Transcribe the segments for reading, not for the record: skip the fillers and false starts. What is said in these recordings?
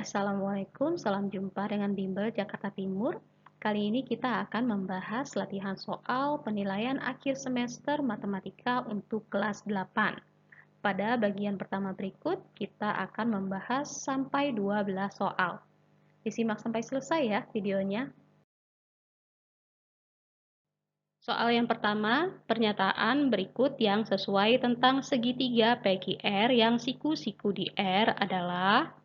Assalamualaikum, salam jumpa dengan Bimbel Jakarta Timur. Kali ini kita akan membahas latihan soal penilaian akhir semester matematika untuk kelas 8. Pada bagian pertama berikut, kita akan membahas sampai 12 soal. Disimak sampai selesai ya videonya. Soal yang pertama, pernyataan berikut yang sesuai tentang segitiga PQR yang siku-siku di R adalah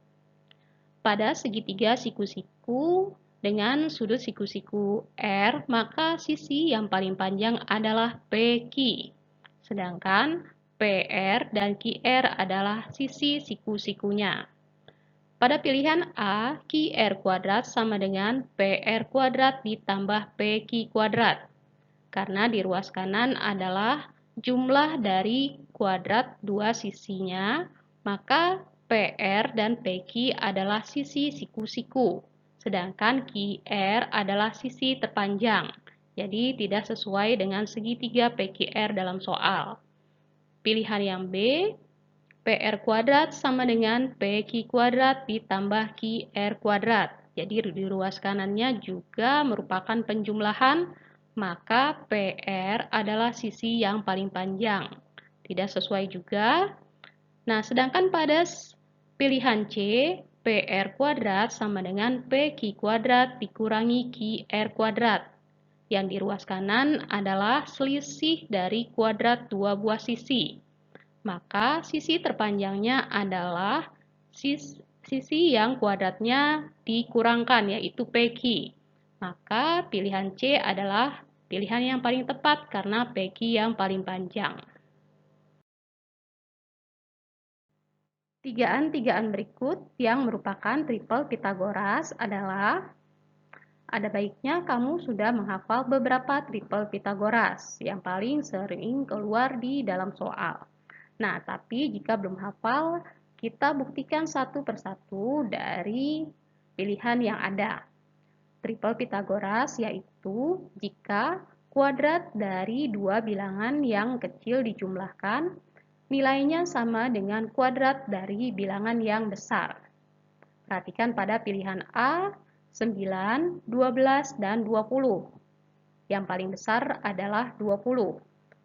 pada segitiga siku-siku dengan sudut siku-siku R, maka sisi yang paling panjang adalah PQ. Sedangkan PR dan QR adalah sisi siku-sikunya. Pada pilihan A, QR kuadrat sama dengan PR kuadrat ditambah PQ kuadrat. Karena di ruas kanan adalah jumlah dari kuadrat dua sisinya, maka PR dan PQ adalah sisi siku-siku, sedangkan QR adalah sisi terpanjang. Jadi tidak sesuai dengan segitiga PQR dalam soal. Pilihan yang B, PR kuadrat sama dengan PQ kuadrat ditambah QR kuadrat. Jadi di ruas kanannya juga merupakan penjumlahan, maka PR adalah sisi yang paling panjang. Tidak sesuai juga. Nah, sedangkan pada pilihan C, PR kuadrat sama dengan PQ kuadrat dikurangi QR kuadrat. Yang di ruas kanan adalah selisih dari kuadrat dua buah sisi. Maka sisi terpanjangnya adalah sisi yang kuadratnya dikurangkan, yaitu PQ. Maka pilihan C adalah pilihan yang paling tepat karena PQ yang paling panjang. Tigaan-tigaan berikut yang merupakan triple Pitagoras adalah ada baiknya kamu sudah menghafal beberapa triple Pitagoras yang paling sering keluar di dalam soal. Nah, tapi jika belum hafal, kita buktikan satu persatu dari pilihan yang ada. Triple Pitagoras yaitu jika kuadrat dari dua bilangan yang kecil dijumlahkan, nilainya sama dengan kuadrat dari bilangan yang besar. Perhatikan pada pilihan A, 9, 12, dan 20. Yang paling besar adalah 20.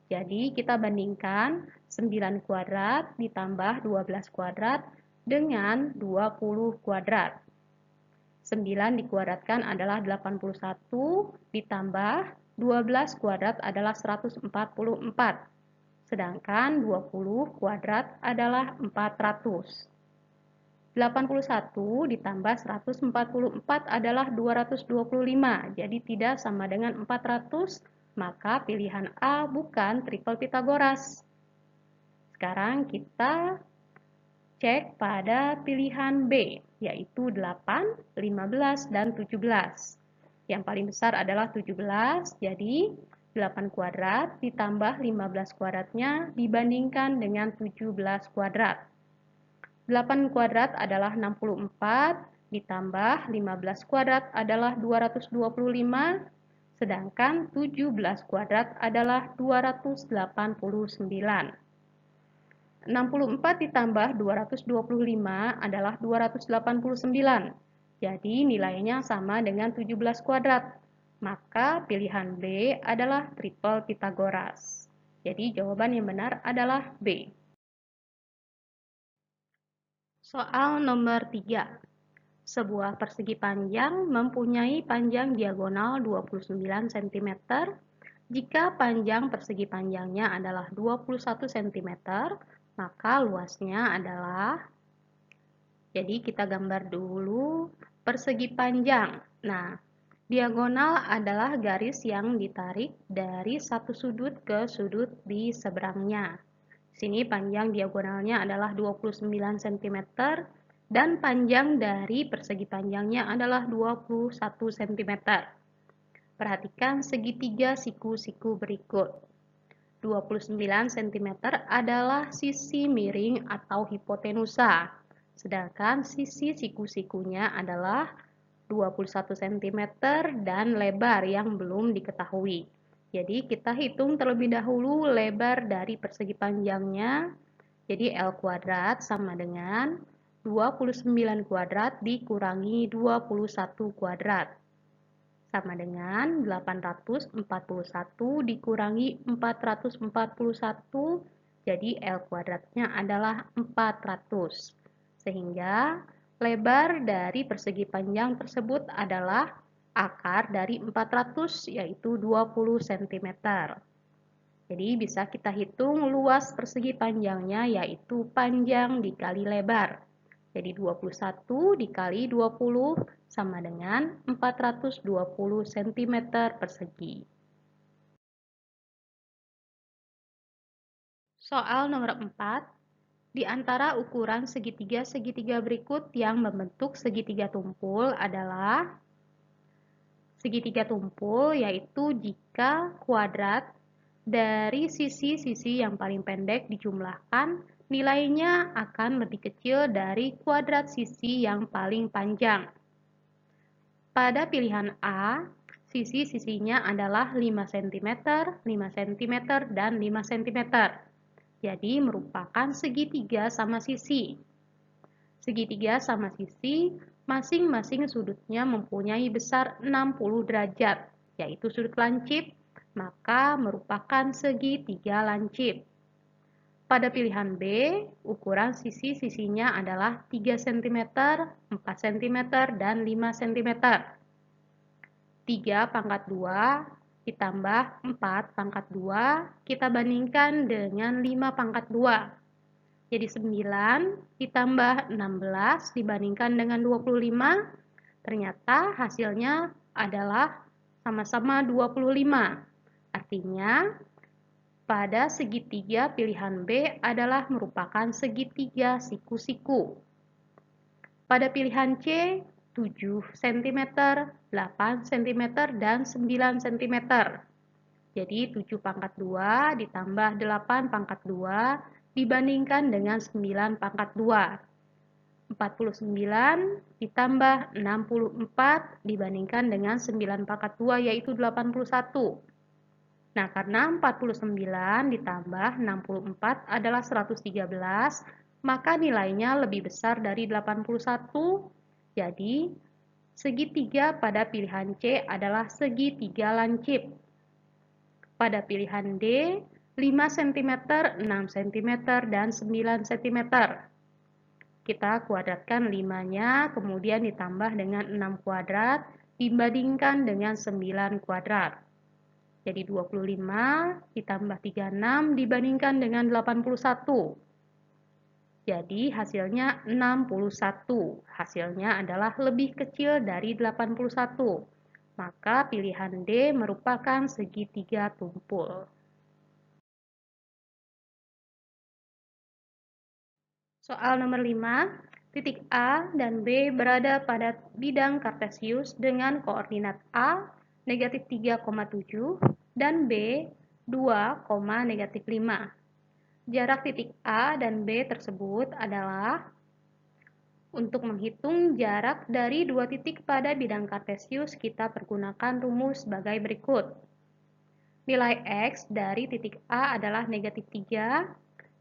Jadi kita bandingkan 9 kuadrat ditambah 12 kuadrat dengan 20 kuadrat. 9 dikuadratkan adalah 81 ditambah 12 kuadrat adalah 144. Sedangkan 20 kuadrat adalah 400. 81 ditambah 144 adalah 225. Jadi tidak sama dengan 400, maka pilihan A bukan triple Pitagoras. Sekarang kita cek pada pilihan B, yaitu 8, 15, dan 17. Yang paling besar adalah 17, jadi 8 kuadrat ditambah 15 kuadratnya dibandingkan dengan 17 kuadrat. 8 kuadrat adalah 64, ditambah 15 kuadrat adalah 225, sedangkan 17 kuadrat adalah 289. 64 ditambah 225 adalah 289. Jadi nilainya sama dengan 17 kuadrat. Maka pilihan B adalah triple Pitagoras. Jadi jawaban yang benar adalah B. Soal nomor 3. Sebuah persegi panjang mempunyai panjang diagonal 29 cm. Jika panjang persegi panjangnya adalah 21 cm, maka luasnya adalah, jadi kita gambar dulu persegi panjang. Nah, diagonal adalah garis yang ditarik dari satu sudut ke sudut di seberangnya. Sini panjang diagonalnya adalah 29 cm dan panjang dari persegi panjangnya adalah 21 cm. Perhatikan segitiga siku-siku berikut. 29 cm adalah sisi miring atau hipotenusa, sedangkan sisi siku-sikunya adalah 21 cm dan lebar yang belum diketahui. Jadi kita hitung terlebih dahulu lebar dari persegi panjangnya. Jadi L kuadrat sama dengan 29 kuadrat dikurangi 21 kuadrat. Sama dengan 841 dikurangi 441, jadi L kuadratnya adalah 400. Sehingga lebar dari persegi panjang tersebut adalah akar dari 400, yaitu 20 cm. Jadi bisa kita hitung luas persegi panjangnya, yaitu panjang dikali lebar. Jadi 21 dikali 20 sama dengan 420 cm persegi. Soal nomor 4. Di antara ukuran segitiga-segitiga berikut yang membentuk segitiga tumpul adalah segitiga tumpul, yaitu jika kuadrat dari sisi-sisi yang paling pendek dijumlahkan, nilainya akan lebih kecil dari kuadrat sisi yang paling panjang. Pada pilihan A, sisi-sisinya adalah 5 cm, 5 cm, dan 5 cm. Jadi merupakan segitiga sama sisi. Segitiga sama sisi, masing-masing sudutnya mempunyai besar 60 derajat, yaitu sudut lancip, maka merupakan segitiga lancip. Pada pilihan B, ukuran sisi-sisinya adalah 3 cm, 4 cm, dan 5 cm. 3 pangkat 2 ditambah 4 pangkat 2, kita bandingkan dengan 5 pangkat 2. Jadi 9 ditambah 16 dibandingkan dengan 25, ternyata hasilnya adalah sama-sama 25. Artinya, pada segitiga pilihan B adalah merupakan segitiga siku-siku. Pada pilihan C, 7 cm, 8 cm, dan 9 cm. Jadi 7 pangkat 2 ditambah 8 pangkat 2 dibandingkan dengan 9 pangkat 2. 49 ditambah 64 dibandingkan dengan 9 pangkat 2, yaitu 81. Nah, karena 49 ditambah 64 adalah 113, maka nilainya lebih besar dari 81. Jadi, segitiga pada pilihan C adalah segitiga lancip. Pada pilihan D, 5 cm, 6 cm, dan 9 cm. Kita kuadratkan 5-nya, kemudian ditambah dengan 6 kuadrat, dibandingkan dengan 9 kuadrat. Jadi 25 ditambah 36 dibandingkan dengan 81. Jadi hasilnya 61. Hasilnya adalah lebih kecil dari 81. Maka pilihan D merupakan segitiga tumpul. Soal nomor 5. Titik A dan B berada pada bidang kartesius dengan koordinat A negatif 3,7 dan B 2, negatif 5. Jarak titik A dan B tersebut adalah, untuk menghitung jarak dari dua titik pada bidang kartesius, kita pergunakan rumus sebagai berikut. Nilai X dari titik A adalah negatif 3,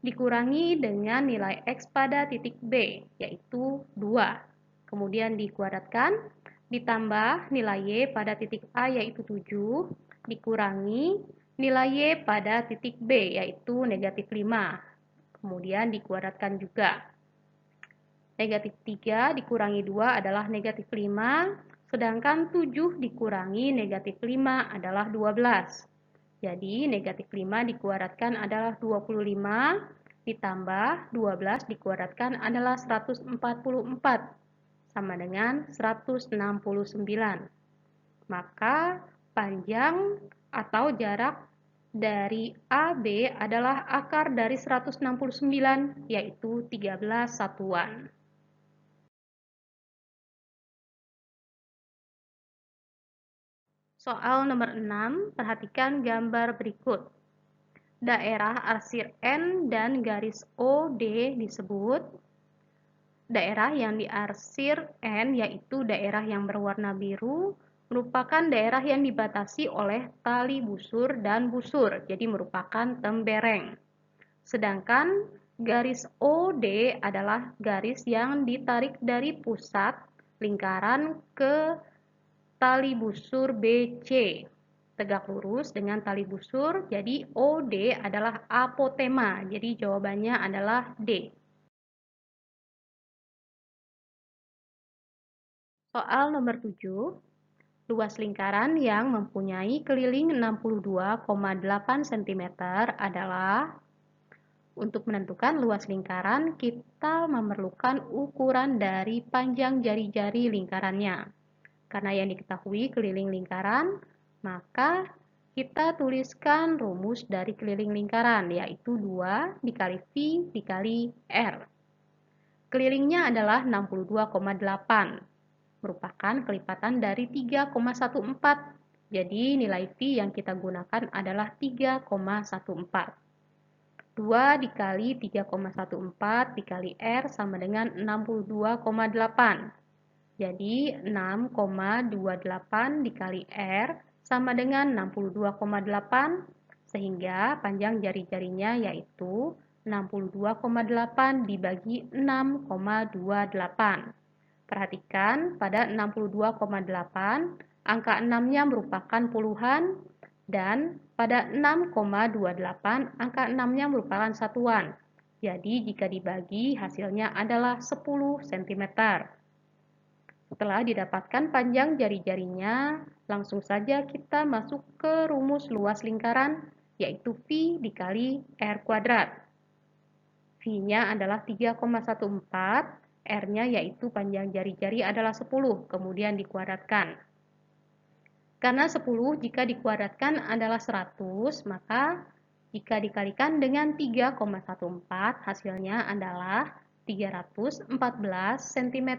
dikurangi dengan nilai X pada titik B, yaitu 2. Kemudian dikuadratkan, ditambah nilai Y pada titik A, yaitu 7, dikurangi nilai Y pada titik B, yaitu negatif 5. Kemudian dikuadratkan juga. Negatif 3 dikurangi 2 adalah negatif 5, sedangkan 7 dikurangi negatif 5 adalah 12. Jadi negatif 5 dikuadratkan adalah 25, ditambah 12 dikuadratkan adalah 144, sama dengan 169. Maka panjang atau jarak dari AB adalah akar dari 169, yaitu 13 satuan. Soal nomor 6, perhatikan gambar berikut. Daerah arsir N dan garis OD disebut. Daerah yang diarsir N, yaitu daerah yang berwarna biru, merupakan daerah yang dibatasi oleh tali busur dan busur, jadi merupakan tembereng. Sedangkan Garis OD adalah garis yang ditarik dari pusat lingkaran ke tali busur BC. Tegak lurus dengan tali busur, jadi OD adalah apotema. Jadi jawabannya adalah D. Soal nomor 7. Luas lingkaran yang mempunyai keliling 62,8 cm adalah. Untuk menentukan luas lingkaran, kita memerlukan ukuran dari panjang jari-jari lingkarannya. Karena yang diketahui keliling lingkaran, maka kita tuliskan rumus dari keliling lingkaran, yaitu 2 dikali V dikali R. Kelilingnya adalah 62,8, merupakan kelipatan dari 3,14. Jadi nilai V yang kita gunakan adalah 3,14. 2 dikali 3,14 dikali R sama dengan 62,8. Jadi 6,28 dikali R sama dengan 62,8, sehingga panjang jari-jarinya yaitu 62,8 dibagi 6,28. Perhatikan pada 62,8, angka 6-nya merupakan puluhan, dan pada 6,28 angka 6-nya merupakan satuan. Jadi jika dibagi hasilnya adalah 10 cm. Setelah didapatkan panjang jari-jarinya, langsung saja kita masuk ke rumus luas lingkaran, yaitu V dikali R kuadrat. V-nya adalah 3,14, R-nya yaitu panjang jari-jari adalah 10, kemudian dikuadratkan. Karena 10 jika dikuadratkan adalah 100, maka jika dikalikan dengan 3,14 hasilnya adalah 314 cm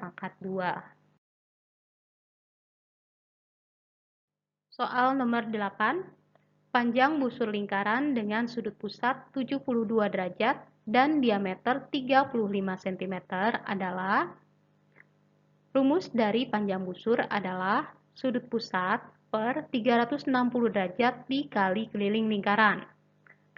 pangkat 2. Soal nomor 8. Panjang busur lingkaran dengan sudut pusat 72 derajat dan diameter 35 cm adalah. Rumus dari panjang busur adalah sudut pusat per 360 derajat dikali keliling lingkaran.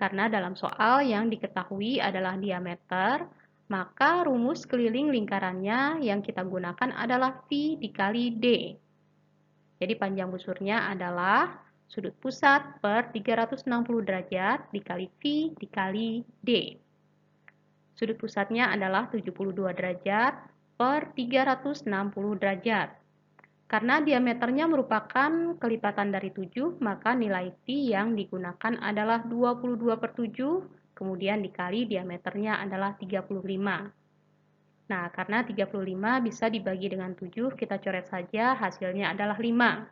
Karena dalam soal yang diketahui adalah diameter, maka rumus keliling lingkarannya yang kita gunakan adalah V dikali D. Jadi panjang busurnya adalah sudut pusat per 360 derajat dikali V dikali D. Sudut pusatnya adalah 72 derajat per 360 derajat. Karena diameternya merupakan kelipatan dari 7, maka nilai V yang digunakan adalah 22/7, kemudian dikali diameternya adalah 35. Nah, karena 35 bisa dibagi dengan 7, kita coret saja, hasilnya adalah 5.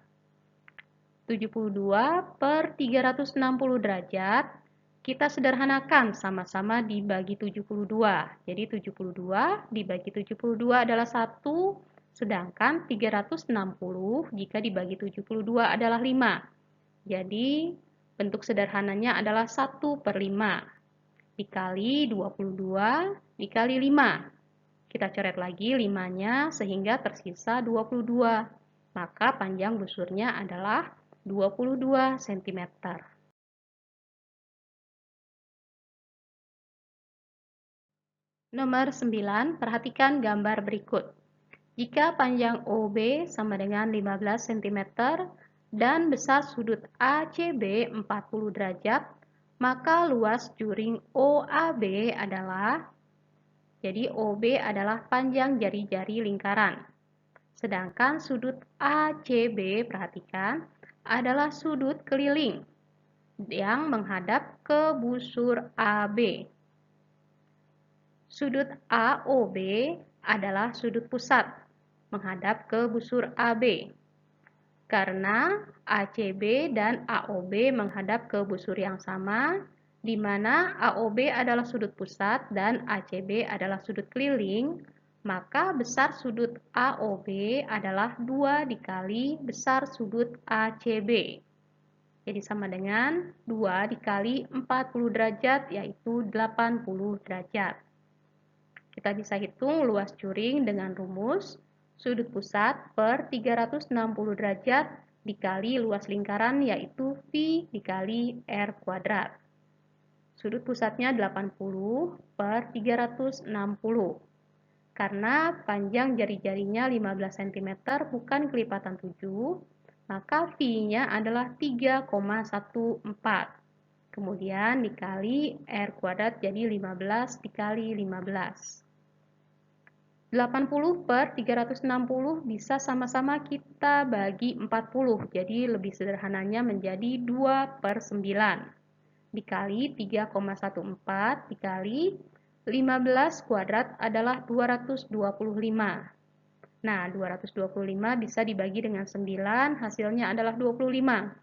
72 per 360 derajat, kita sederhanakan sama-sama dibagi 72. Jadi 72 dibagi 72 adalah 1, sedangkan 360 jika dibagi 72 adalah 5. Jadi bentuk sederhananya adalah 1/5 dikali 22 dikali 5. Kita coret lagi 5-nya sehingga tersisa 22. Maka panjang busurnya adalah 22 cm. Nomor 9, perhatikan gambar berikut. Jika panjang OB sama dengan 15 cm dan besar sudut ACB 40 derajat, maka luas juring OAB adalah. Jadi OB adalah panjang jari-jari lingkaran. Sedangkan sudut ACB, perhatikan, adalah sudut keliling yang menghadap ke busur AB. Sudut AOB adalah sudut pusat menghadap ke busur AB. Karena ACB dan AOB menghadap ke busur yang sama, di mana AOB adalah sudut pusat dan ACB adalah sudut keliling, maka besar sudut AOB adalah 2 dikali besar sudut ACB. Jadi sama dengan 2 dikali 40 derajat, yaitu 80 derajat. Kita bisa hitung luas juring dengan rumus sudut pusat per 360 derajat dikali luas lingkaran, yaitu V dikali R kuadrat. Sudut pusatnya 80 per 360. Karena panjang jari-jarinya 15 cm bukan kelipatan 7, maka V-nya adalah 3,14. Kemudian dikali R kuadrat jadi 15 dikali 15. 80 per 360 bisa sama-sama kita bagi 40. Jadi lebih sederhananya menjadi 2 per 9. Dikali 3,14 dikali 15 kuadrat adalah 225. Nah, 225 bisa dibagi dengan 9, hasilnya adalah 25.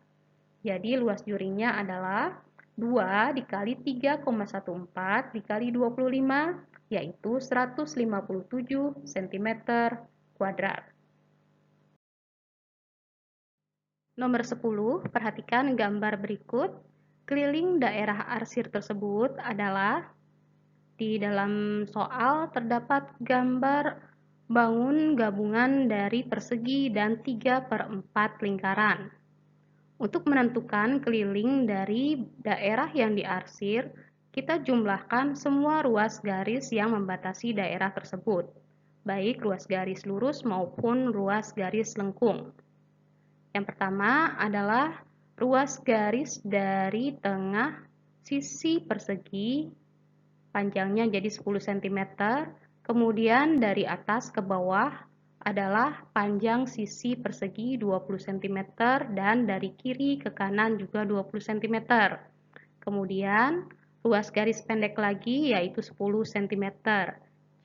Jadi luas jurinya adalah 2 dikali 3,14 dikali 25, yaitu 157 cm kuadrat. Nomor 10, perhatikan gambar berikut. Keliling daerah arsir tersebut adalah, di dalam soal terdapat gambar bangun gabungan dari persegi dan 3/4 lingkaran. Untuk menentukan keliling dari daerah yang diarsir, kita jumlahkan semua ruas garis yang membatasi daerah tersebut, baik ruas garis lurus maupun ruas garis lengkung. Yang pertama adalah ruas garis dari tengah sisi persegi, panjangnya jadi 10 cm, kemudian dari atas ke bawah adalah panjang sisi persegi 20 cm dan dari kiri ke kanan juga 20 cm. Kemudian ruas garis pendek lagi yaitu 10 cm.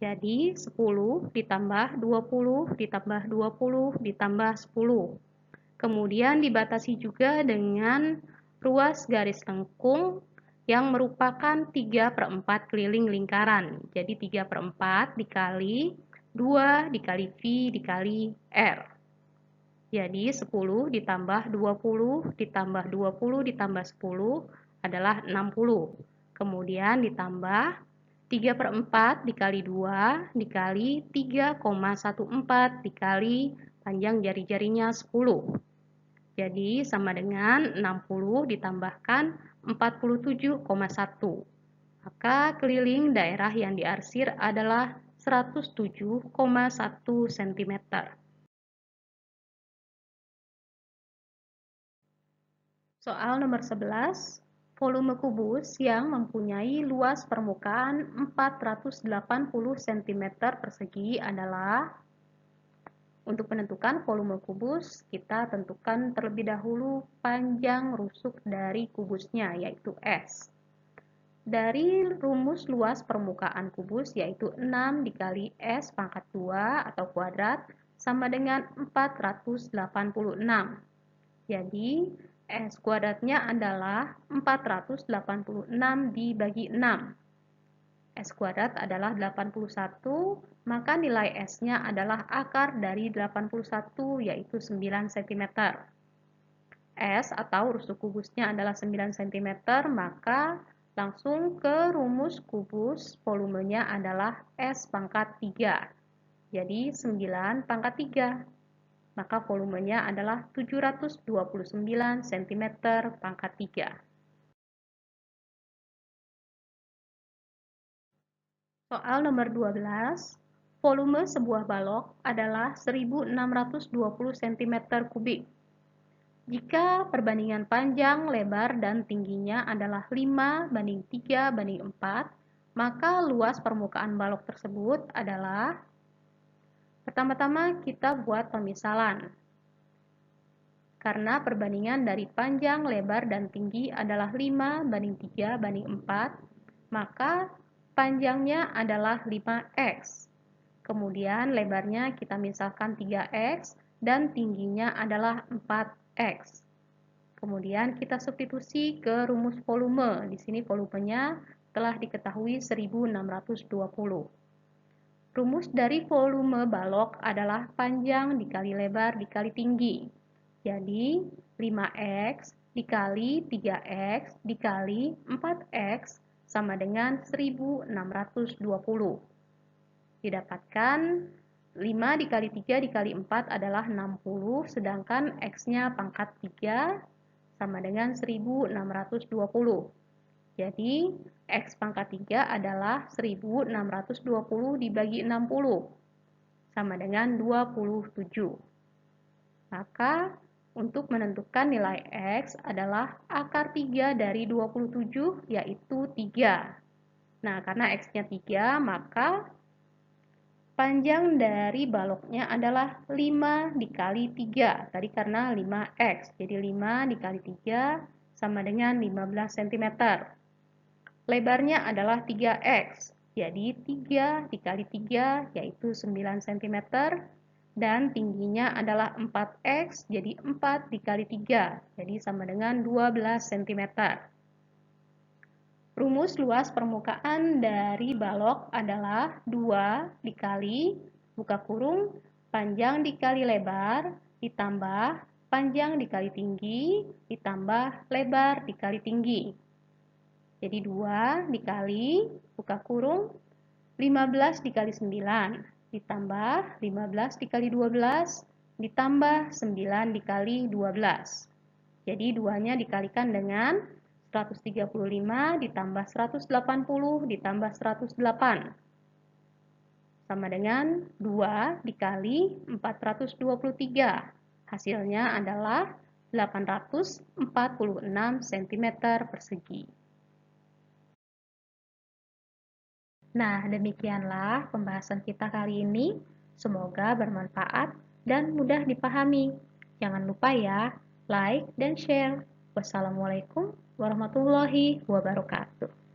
Jadi 10 ditambah 20 ditambah 20 ditambah 10. Kemudian dibatasi juga dengan ruas garis lengkung yang merupakan 3/4 keliling lingkaran. Jadi 3/4 dikali 2 dikali V dikali R. Jadi 10 ditambah 20 ditambah 20 ditambah 10 adalah 60. Kemudian ditambah 3/4 dikali 2 dikali 3,14 dikali panjang jari-jarinya 10. Jadi sama dengan 60 ditambahkan 47,1. Maka keliling daerah yang diarsir adalah 107,1 cm. Soal nomor 11, volume kubus yang mempunyai luas permukaan 480 cm persegi adalah. Untuk menentukan volume kubus, kita tentukan terlebih dahulu panjang rusuk dari kubusnya, yaitu S. Dari rumus luas permukaan kubus, yaitu 6 dikali S pangkat 2 atau kuadrat, sama dengan 486. Jadi, S kuadratnya adalah 486 dibagi 6. S kuadrat adalah 81, maka nilai S-nya adalah akar dari 81, yaitu 9 cm. S atau rusuk kubusnya adalah 9 cm, maka langsung ke rumus kubus volumenya adalah S pangkat 3. Jadi 9 pangkat 3. Maka volumenya adalah 729 cm pangkat 3. Soal nomor 12, volume sebuah balok adalah 1620 cm3. Jika perbandingan panjang, lebar, dan tingginya adalah 5:3:4, maka luas permukaan balok tersebut adalah. Pertama-tama kita buat pemisalan. Karena perbandingan dari panjang, lebar, dan tinggi adalah 5:3:4, maka panjangnya adalah 5x. Kemudian lebarnya kita misalkan 3x dan tingginya adalah 4x. Kemudian kita substitusi ke rumus volume. Di sini volumenya telah diketahui 1620. Rumus dari volume balok adalah panjang dikali lebar dikali tinggi. Jadi 5x dikali 3x dikali 4x sama dengan 1620. Didapatkan 5 dikali 3 dikali 4 adalah 60, sedangkan x-nya pangkat 3 sama dengan 1620. Jadi, X pangkat 3 adalah 1620 dibagi 60, sama dengan 27. Maka, untuk menentukan nilai X adalah akar 3 dari 27, yaitu 3. Nah, karena X-nya 3, maka panjang dari baloknya adalah 5 dikali 3. Tadi karena 5X, jadi 5 dikali 3 sama dengan 15 cm. Lebarnya adalah 3X, jadi 3 dikali 3 yaitu 9 cm. Dan tingginya adalah 4X, jadi 4 dikali 3, jadi sama dengan 12 cm. Rumus luas permukaan dari balok adalah 2 dikali, buka kurung, panjang dikali lebar, ditambah panjang dikali tinggi, ditambah lebar dikali tinggi. Jadi 2 dikali, buka kurung, 15 dikali 9, ditambah 15 dikali 12, ditambah 9 dikali 12. Jadi 2-nya dikalikan dengan 135 ditambah 180 ditambah 108. Sama dengan 2 dikali 423. Hasilnya adalah 846 cm persegi. Nah, demikianlah pembahasan kita kali ini. Semoga bermanfaat dan mudah dipahami. Jangan lupa ya, like dan share. Wassalamualaikum warahmatullahi wabarakatuh.